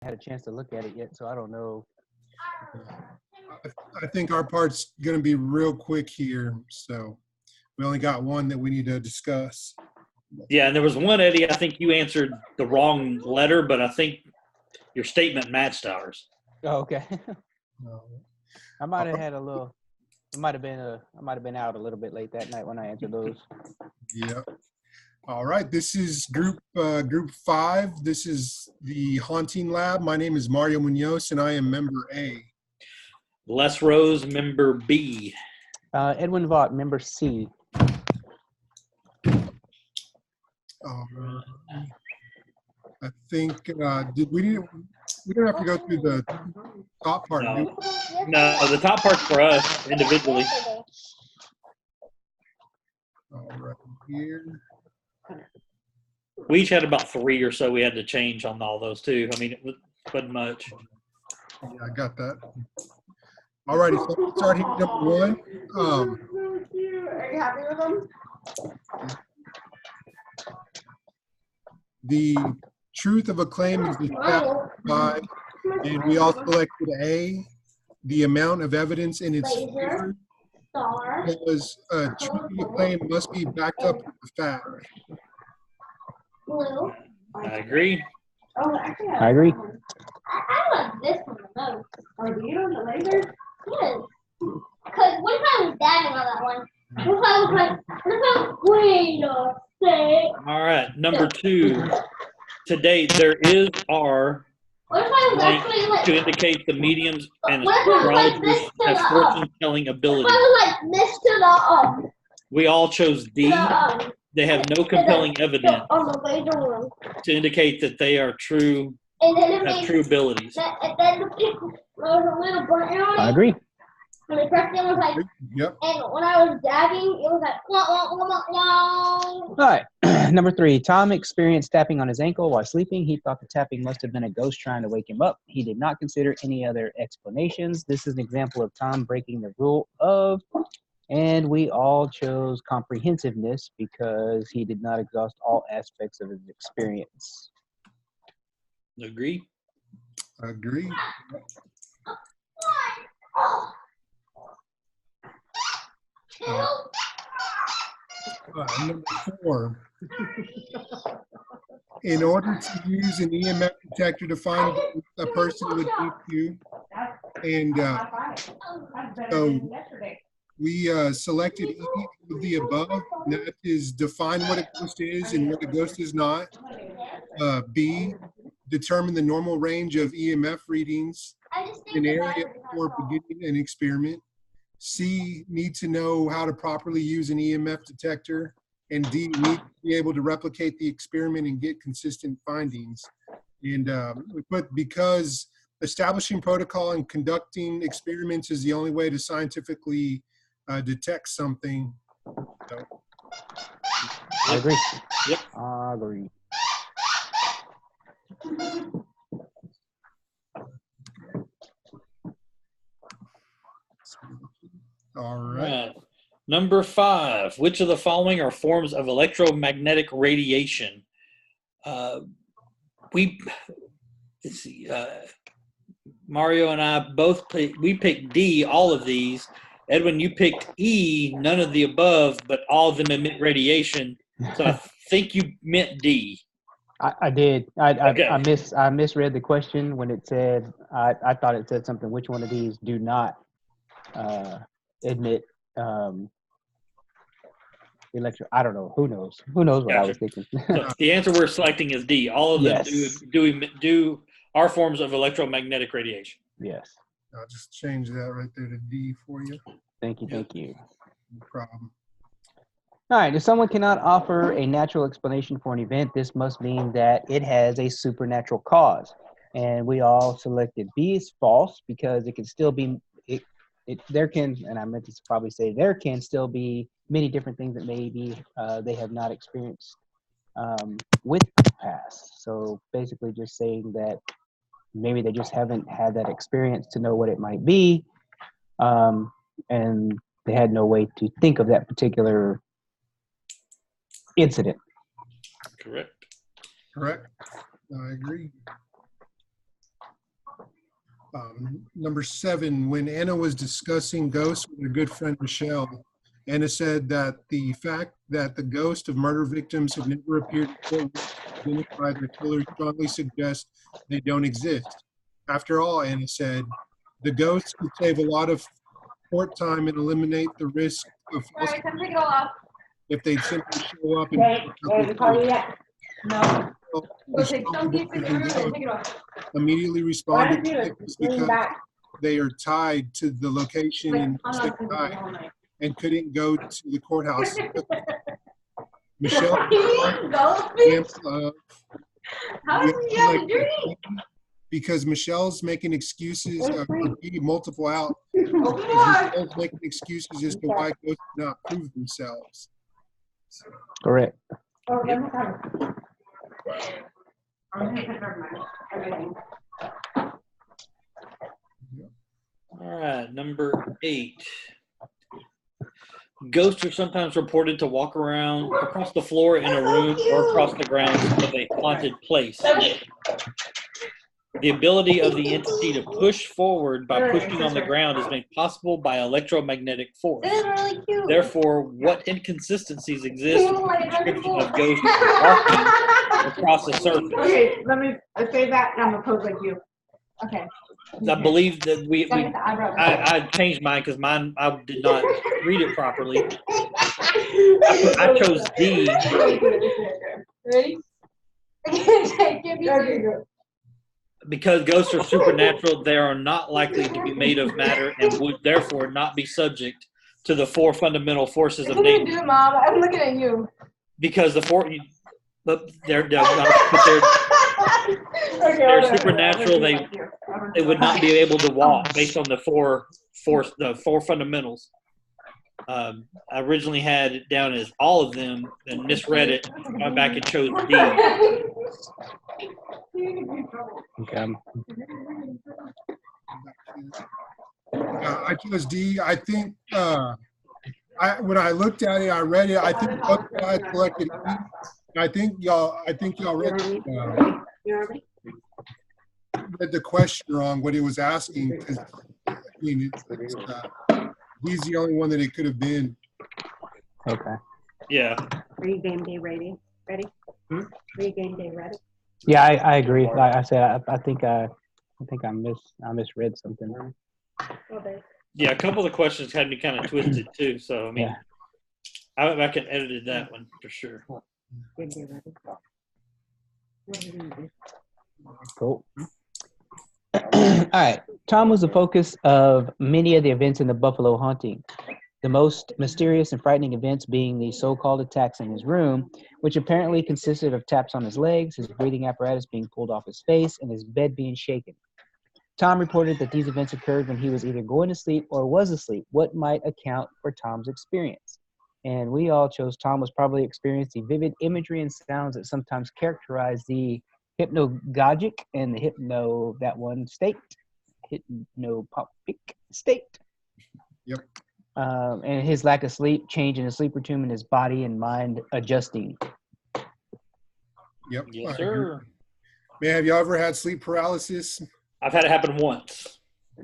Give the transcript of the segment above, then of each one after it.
had a chance to look at it yet, so I don't know. I think our part's going to be real quick here. So we only got one that we need to discuss. Yeah, and there was one, Eddie, I think you answered the wrong letter, but I think your statement matched ours. Oh, okay. No. I might have had a little. I might have been out a little bit late that night when I answered those. Yeah. All right. This is group 5. This is the Haunting Lab. My name is Mario Munoz, and I am member A. Les Rose, member B. Edwin Vaught, member C. I think we don't have to go through the top part. No, the top part's for us individually. All right, here. We each had about 3 or so we had to change on all those too. I mean, it wasn't much. Yeah, I got that. All righty, so let's start here. Number 1. Are you happy with them? The truth of a claim is established by, and we all selected A, the amount of evidence in its favor, because a truth of a claim must be backed up with fact. Blue. I agree. Oh, actually, I agree. I like this one the most. Oh, do you know the laser? Yes. Because one time I was dabbing on that one. One time I was like, wait a second. All right, number 2. To date, there is R What if I was blank actually like, to indicate the mediums and what if I was like astrologers this to have the fortune-telling What ability. if I was like this to the We all chose D. They have no compelling evidence on the laser one. to indicate that they are true, And then it have made true abilities. and then the picture was a little button on it. I agree. And the first thing was like, Yep. and when I was dabbing, it was like, wah, wah, wah, wah, wah. All right. Number 3. Tom experienced tapping on his ankle while sleeping. He thought the tapping must have been a ghost trying to wake him up. He did not consider any other explanations. This is an example of Tom breaking the rule of, and we all chose comprehensiveness because he did not exhaust all aspects of his experience. Agree? Agree. Number 4. In order to use an EMF detector to find a person with EQ, and so we selected E of the above, and that is define what a ghost is and what a ghost is not. B, determine the normal range of EMF readings, an area for beginning an experiment. C, need to know how to properly use an EMF detector. And D, need to be able to replicate the experiment and get consistent findings. And we put because establishing protocol and conducting experiments is the only way to scientifically detect something. So. I agree. Yep. I agree. All right. Number 5. Which of the following are forms of electromagnetic radiation? Let's see. Mario and I both picked D, all of these. Edwin, you picked E, none of the above, but all of them emit radiation. So I think you meant D. I did. Okay. I misread the question when it said, I thought it said something, which one of these do not emit I don't know. Who knows? Who knows what I was thinking? So the answer we're selecting is D. All of them Yes. do are forms of electromagnetic radiation. Yes. I'll just change that right there to D for you. Thank you. Thank you. No problem. All right. If someone cannot offer a natural explanation for an event, this must mean that it has a supernatural cause. And we all selected B is false because it can still be, there can, and I meant to probably say there can still be many different things that maybe they have not experienced with the past. So basically just saying that maybe they just haven't had that experience to know what it might be. And they had no way to think of that particular incident. Correct. Correct. I agree. Number 7, when Anna was discussing ghosts with her good friend Michelle, Anna said that the fact that the ghost of murder victims have never appeared in court to identify their killers strongly suggests they don't exist. After all, Anna said, the ghosts could save a lot of court time and eliminate the risk of All false right, come pick it all up. if they'd simply show up and Hey, we call you yet? No. Go take some pieces of it and pick it up. immediately Why responded don't you it was lean because back? they are tied to the location in I'm which they not gonna do died it all night. and couldn't go to the courthouse. Michelle Go. How does he have a dream? because Michelle's making excuses for being multiple out. Open the door. Michelle's making excuses as to why ghosts did not prove themselves. Correct. Oh, let me come. I'm gonna take a picture of mine. Everything. All right, number 8. Ghosts are sometimes reported to walk around across the floor in a room or across the grounds of a haunted place. The ability of the entity to push forward by pushing on the ground is made possible by electromagnetic force. This is really cute. Therefore, what inconsistencies exist with the description of ghosts walking across a surface? Okay, let me say that and I'm gonna pose like you. Okay. I believe that I I changed mine because mine I did not read it properly. I chose D Ready? Give me Okay, good. because ghosts are supernatural. They are not likely to be made of matter and would therefore not be subject to the 4 fundamental forces of What do you nature. do, Mom? I'm looking at you. Because but they're Okay, supernatural. They would not be able to walk based on the four fundamentals. I originally had it down as all of them, and misread it. Went back and chose D. Okay. I chose D. I think when I looked at it, I read it. I think both guys selected E. I think y'all read the question wrong. What he was asking, because I mean, he's the only one that it could have been. Okay. Yeah. Are you game day ready? Ready? Are you game day ready? Yeah, I agree. Like I said, I think I misread something. Yeah, a couple of the questions had me kind of twisted too. So I mean, Yeah. I went back and edited that one for sure. Game day ready. What are you gonna do? Cool. All right. Tom was the focus of many of the events in the Buffalo haunting. The most mysterious and frightening events being the so-called attacks in his room, which apparently consisted of taps on his legs, his breathing apparatus being pulled off his face, and his bed being shaken. Tom reported that these events occurred when he was either going to sleep or was asleep. What might account for Tom's experience? And we all chose Tom was probably experienced the vivid imagery and sounds that sometimes characterize the hypnagogic and the hypnopompic state. Yep. And his lack of sleep, change in his sleep routine, and his body and mind adjusting. Yep. Yes, sir. Man, have y'all ever had sleep paralysis? I've had it happen once.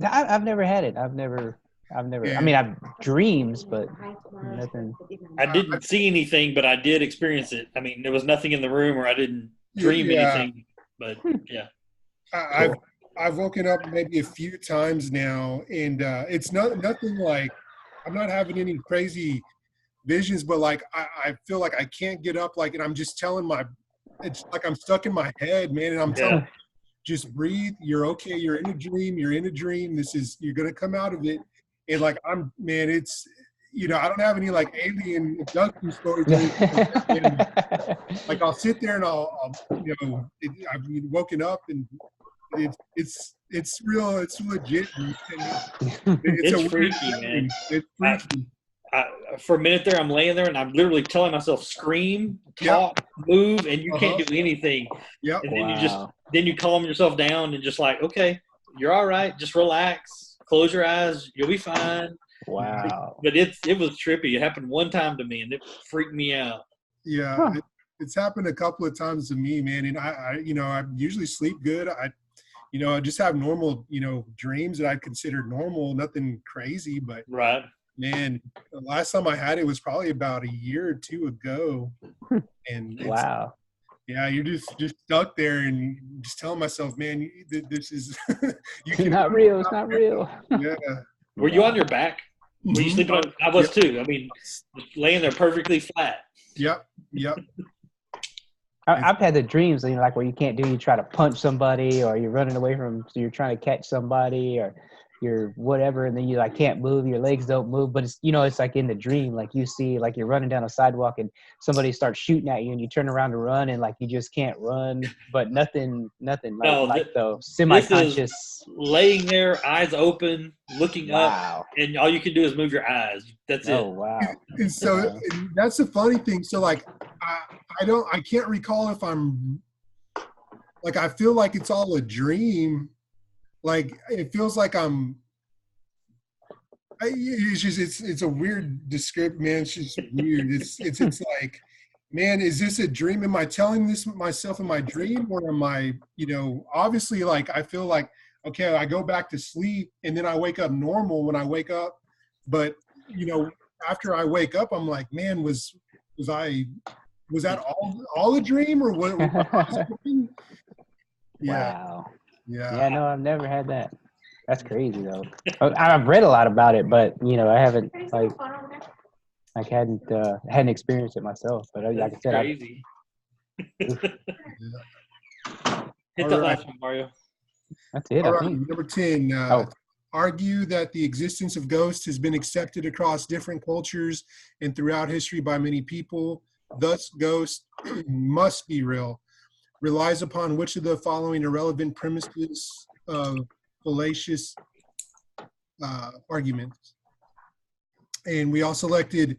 I've never had it. I've never. Yeah. I mean, I've dreams, but nothing. I didn't see anything, but I did experience it. I mean, there was nothing in the room, or I didn't dream anything. But yeah, I've woken up maybe a few times now, and it's nothing like I'm not having any crazy visions, but like I feel like I can't get up, like, and I'm just telling it's like I'm stuck in my head, man, and I'm telling, just breathe. You're okay. You're in a dream. You're in a dream. You're gonna come out of it. And like it's, I don't have any like alien abduction stories. Like I'll sit there and I've woken up and it's real. It's legit. it's freaky, man. It's freaky. For a minute there, I'm laying there and I'm literally telling myself, scream, talk, move, and you can't do anything. Yep. And then you calm yourself down and just like, okay, you're all right. Just relax. Close your eyes. You'll be fine. Wow. But it was trippy. It happened one time to me and it freaked me out. Yeah. It's happened a couple of times to me, man. And I usually sleep good. just have normal, dreams that I consider normal, nothing crazy. But Right. man, the last time I had it was probably about a year or two ago. And Wow. yeah, you're just stuck there and just telling myself, man, this is, It's not real. It's not real. Yeah. Were you on your back? Were you Mhm. sleeping on? I was too. I mean, just laying there perfectly flat. Yep. I've had the dreams, like where you can't do, you try to punch somebody or you're running away from, so you're trying to catch somebody or you're whatever, and then you like can't move, your legs don't move, but it's, it's like in the dream, like you see, like you're running down a sidewalk and somebody starts shooting at you and you turn around to run and like you just can't run, but nothing like, No, like the This semi-conscious. is laying there, eyes open, looking up, Wow. and all you can do is move your eyes. That's Oh, it. wow. And so Wow. and that's the funny thing. So like, I can't recall if I'm like, I feel like it's all a dream. Like it feels like it's a weird description, man. It's just weird. It's like, man, is this a dream? Am I telling this myself in my dream, or am I, obviously, like I feel like, okay, I go back to sleep and then I wake up normal when I wake up, but after I wake up, I'm like, man, was that all a dream, or what? Yeah, Wow. yeah. Yeah, no, I've never had that. That's crazy though. I've read a lot about it, but I haven't hadn't experienced it myself. But like I That's said, crazy. Yeah. Hit All the right. last one, Mario. that's it. All I right, think. number 10. Oh, Argue that the existence of ghosts has been accepted across different cultures and throughout history by many people. Thus, ghosts must be real. Relies upon which of the following irrelevant premises of fallacious arguments? And we all selected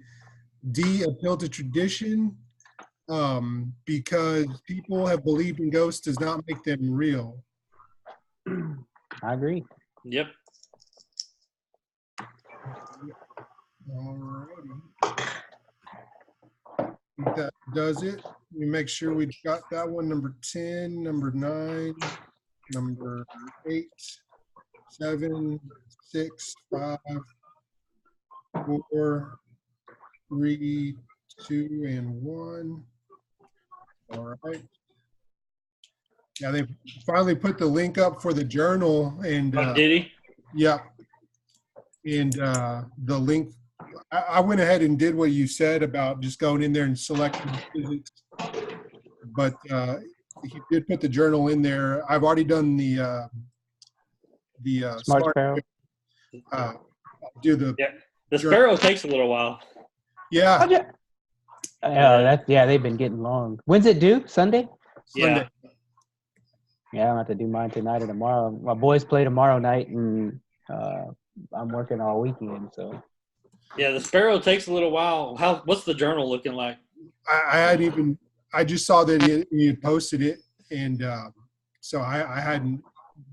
D, appeal to tradition, because people have believed in ghosts does not make them real. I agree. Yep. Alrighty. I think that does it. We make sure we got that one. Number 10, number 9, number 8, 7, 6, 5, 4, 3, 2, and 1. All right. Yeah, they finally put the link up for the journal, and Did he? yeah, and the link. I went ahead and did what you said about just going in there and selecting physics, but he did put the journal in there. I've already done the Smart Sparrow. Do the Yeah. The sparrow takes a little while. yeah. They've been getting long. When's it due? Sunday? Sunday. Yeah, I'm gonna have to do mine tonight or tomorrow. My boys play tomorrow night, and I'm working all weekend. So Yeah, the sparrow takes a little while. What's the journal looking like? I just saw that he had posted it, and so I hadn't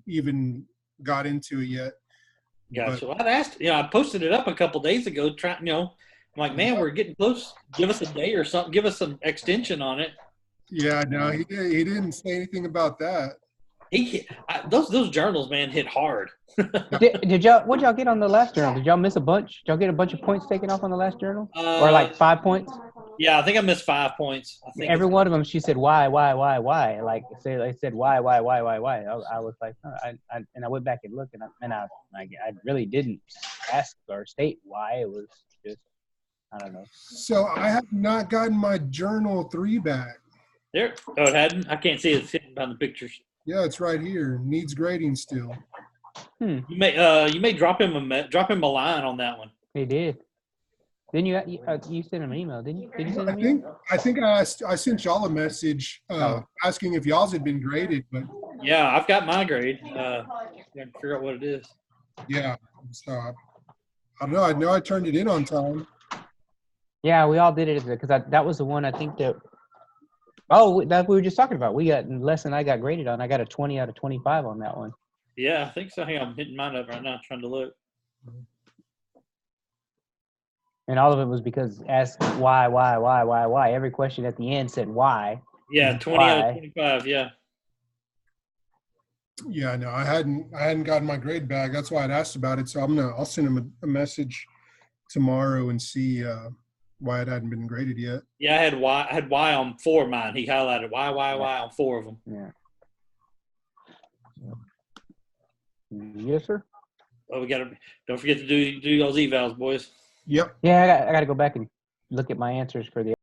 even got into it yet. Gotcha. Well, I'd asked, I posted it up a couple days ago. I'm like, man, we're getting close. Give us a day or something. Give us some extension on it. Yeah, no, he didn't say anything about that. Those journals, man, hit hard. did y'all? What y'all get on the last journal? Did y'all miss a bunch? Did y'all get a bunch of points taken off on the last journal, or like 5 points? Yeah, I think I missed 5 points. I think every one of them, she said why? Like they said why? I was like, and I went back and looked, and I really didn't ask or state why. It was just, I don't know. So I have not gotten my journal 3 back. There. Oh, it hadn't. I can't see it sitting on the pictures. Yeah, it's right here. Needs grading still. You may drop him a line on that one. He did. Then you sent him an email, didn't you? Did you send him an email? I think I sent y'all a message asking if y'all's had been graded, but yeah, I've got my grade. I can figure out what it is. Yeah, so I don't know. I know I turned it in on time. Yeah, we all did it because that was the one I think that. Oh, that we were just talking about. We got less than I got graded on. I got a 20 out of 25 on that one. Yeah, I think so. Hang on, I'm hitting mine up right now, trying to look. And all of it was because ask why. Every question at the end said why. Yeah, 20 out of 25. Yeah. Yeah, no, I hadn't gotten my grade back. That's why I'd asked about it. So I'll send him a message tomorrow and see why it hadn't been graded yet. Yeah, I had Y on 4 of mine. He highlighted Y on 4 of them. Yeah. Yes, sir. Oh, don't forget to do those evals, boys. Yep. Yeah, I got to go back and look at my answers for the